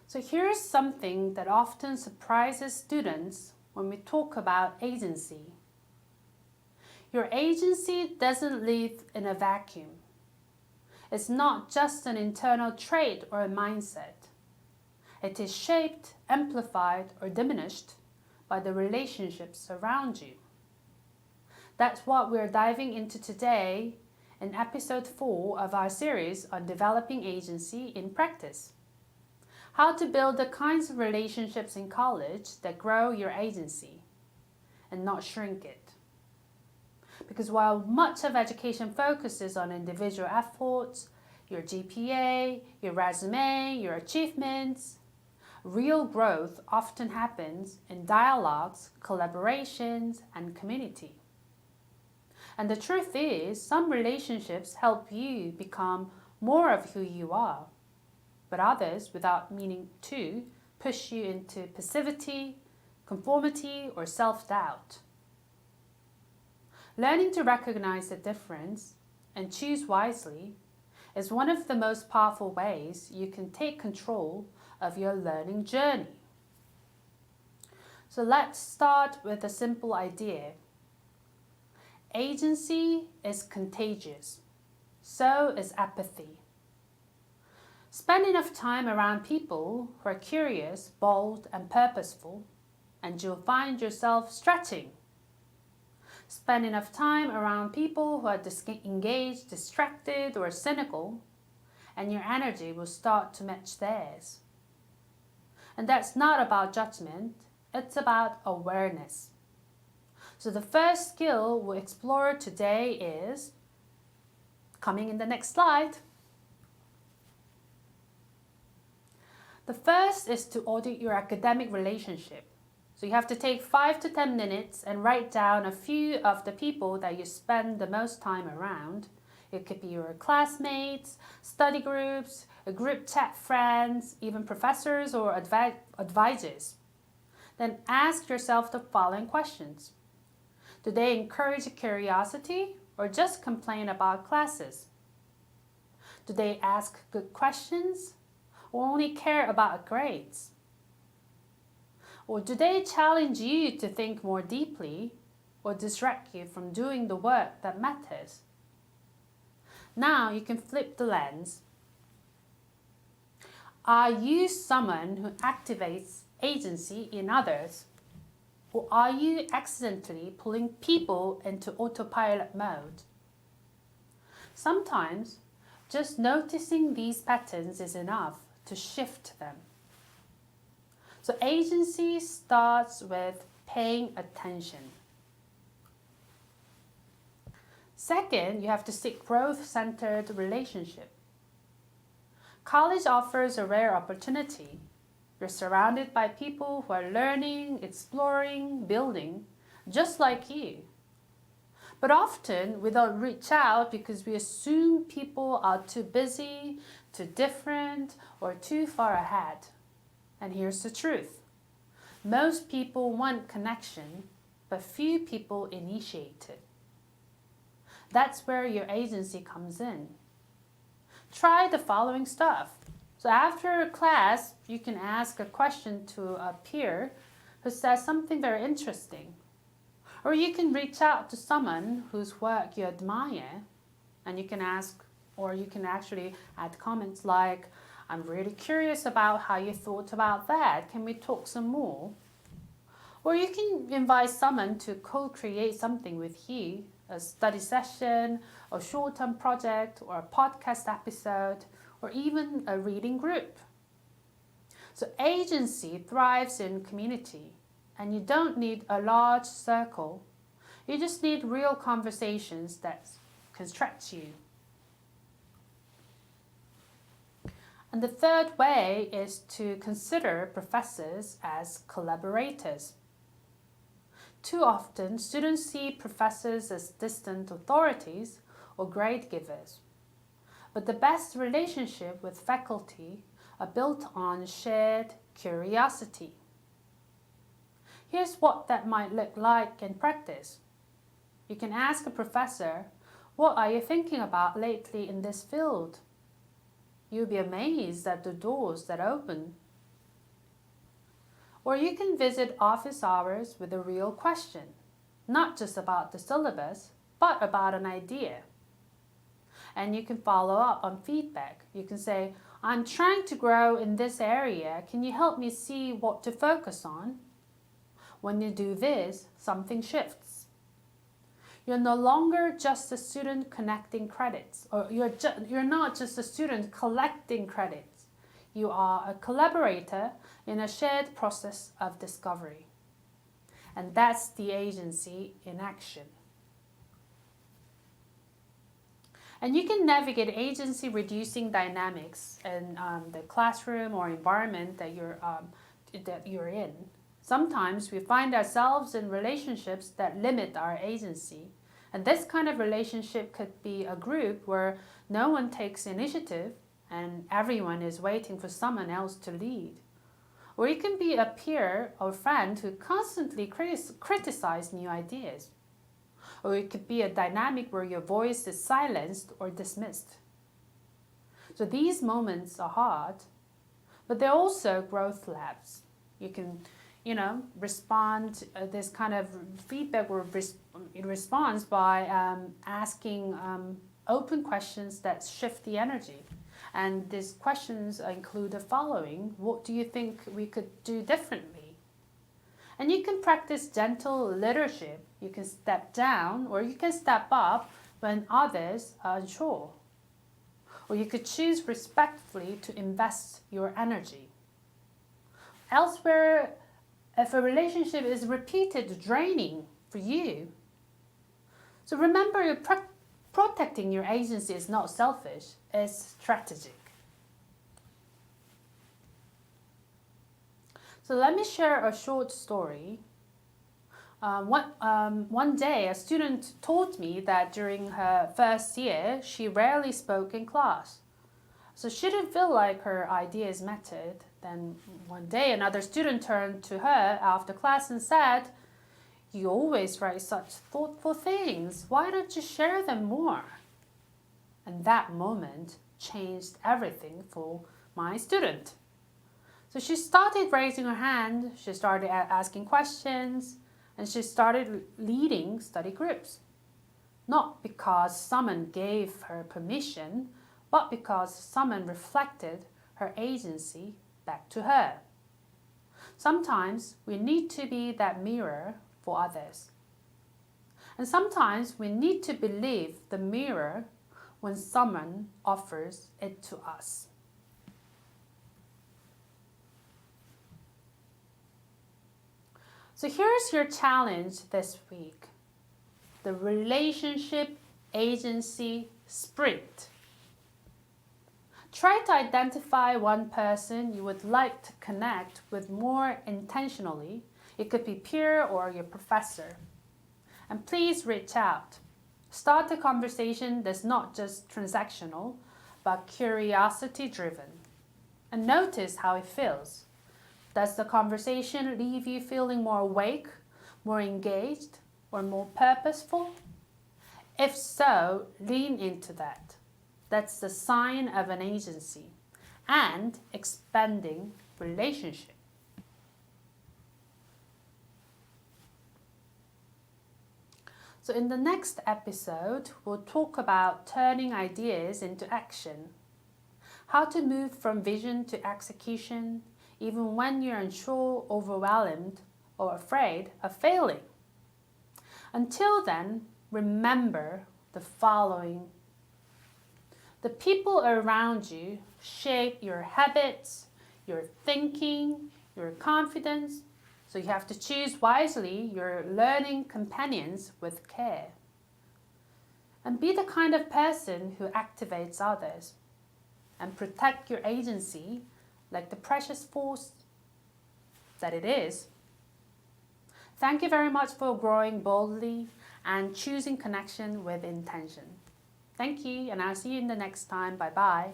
So here's something that often surprises students when we talk about agency. Your agency doesn't live in a vacuum. It's not just an internal trait or a mindset. It is shaped, amplified, or diminished by the relationships around you. That's what we're diving into today in episode 4 of our series on developing agency in practice. How to build the kinds of relationships in college that grow your agency and not shrink it. Because while much of education focuses on individual efforts, your GPA, your resume, your achievements, real growth often happens in dialogues, collaborations, and community. And the truth is, some relationships help you become more of who you are, but others, without meaning to, push you into passivity, conformity, or self-doubt. Learning to recognize the difference and choose wisely is one of the most powerful ways you can take control of your learning journey. So let's start with a simple idea. Agency is contagious. So is apathy. Spend enough time around people who are curious, bold, and purposeful, and you'll find yourself stretching. Spend enough time around people who are engaged, distracted, or cynical, and your energy will start to match theirs. And that's not about judgment, it's about awareness. So the first skill we'll explore today is, coming in the next slide. The first is to audit your academic relationship. So you have to take 5 to 10 minutes and write down a few of the people that you spend the most time around. It could be your classmates, study groups, a group chat friends, even professors or advisors. Then ask yourself the following questions. Do they encourage curiosity or just complain about classes? Do they ask good questions or only care about grades? Or do they challenge you to think more deeply or distract you from doing the work that matters? Now you can flip the lens. Are you someone who activates agency in others? Or are you accidentally pulling people into autopilot mode? Sometimes just noticing these patterns is enough to shift them. So agency starts with paying attention. Second, you have to seek growth-centered relationship. College offers a rare opportunity. You're surrounded by people who are learning, exploring, building, just like you. But often we don't reach out because we assume people are too busy, too different, or too far ahead. And here's the truth. Most people want connection, but few people initiate it. That's where your agency comes in. Try the following stuff. So after a class, you can ask a question to a peer who says something very interesting. Or you can reach out to someone whose work you admire, and you can ask, or you can actually add comments like, I'm really curious about how you thought about that. Can we talk some more? Or you can invite someone to co-create something with you, a study session, a short-term project, or a podcast episode, or even a reading group. So agency thrives in community, and you don't need a large circle. You just need real conversations that can stretch you. And the third way is to consider professors as collaborators. Too often, students see professors as distant authorities or grade givers. But the best relationship with faculty are built on shared curiosity. Here's what that might look like in practice. You can ask a professor, what are you thinking about lately in this field? You'll be amazed at the doors that open. Or you can visit office hours with a real question, not just about the syllabus, but about an idea. And you can follow up on feedback. You can say, I'm trying to grow in this area. Can you help me see what to focus on? When you do this, something shifts. You're no longer just a student connecting credits, or you're not just a student collecting credits. You are a collaborator in a shared process of discovery. And that's the agency in action. And you can navigate agency-reducing dynamics in the classroom or environment that you're in. Sometimes we find ourselves in relationships that limit our agency. And this kind of relationship could be a group where no one takes initiative and everyone is waiting for someone else to lead. Or it can be a peer or friend who constantly criticize new ideas. Or it could be a dynamic where your voice is silenced or dismissed. So these moments are hard, but they're also growth labs. You can, respond, this kind of feedback or response by asking open questions that shift the energy. And these questions include the following: what do you think we could do differently? And you can practice gentle leadership. You can step down or you can step up when others are unsure. Or you could choose respectfully to invest your energy. Elsewhere, if a relationship is repeated draining for you, so remember, protecting your agency is not selfish, it's strategic. So let me share a short story. One day, a student told me that during her first year, she rarely spoke in class. So she didn't feel like her ideas mattered. Then one day, another student turned to her after class and said, "You always write such thoughtful things. Why don't you share them more?" And that moment changed everything for my student. So she started raising her hand, she started asking questions, and she started leading study groups. Not because someone gave her permission, but because someone reflected her agency back to her. Sometimes we need to be that mirror for others. And sometimes we need to believe the mirror when someone offers it to us. So here's your challenge this week: the relationship agency sprint. Try to identify one person you would like to connect with more intentionally. It could be peer or your professor. And please reach out. Start a conversation that's not just transactional, but curiosity-driven. And notice how it feels. Does the conversation leave you feeling more awake, more engaged, or more purposeful? If so, lean into that. That's the sign of an agency and expanding relationship. So in the next episode, we'll talk about turning ideas into action, how to move from vision to execution, even when you're unsure, overwhelmed, or afraid of failing. Until then, remember the following: the people around you shape your habits, your thinking, your confidence, so you have to choose wisely your learning companions with care. And be the kind of person who activates others, and protect your agency like the precious force that it is. Thank you very much for growing boldly and choosing connection with intention. Thank you, and I'll see you in the next time. Bye-bye.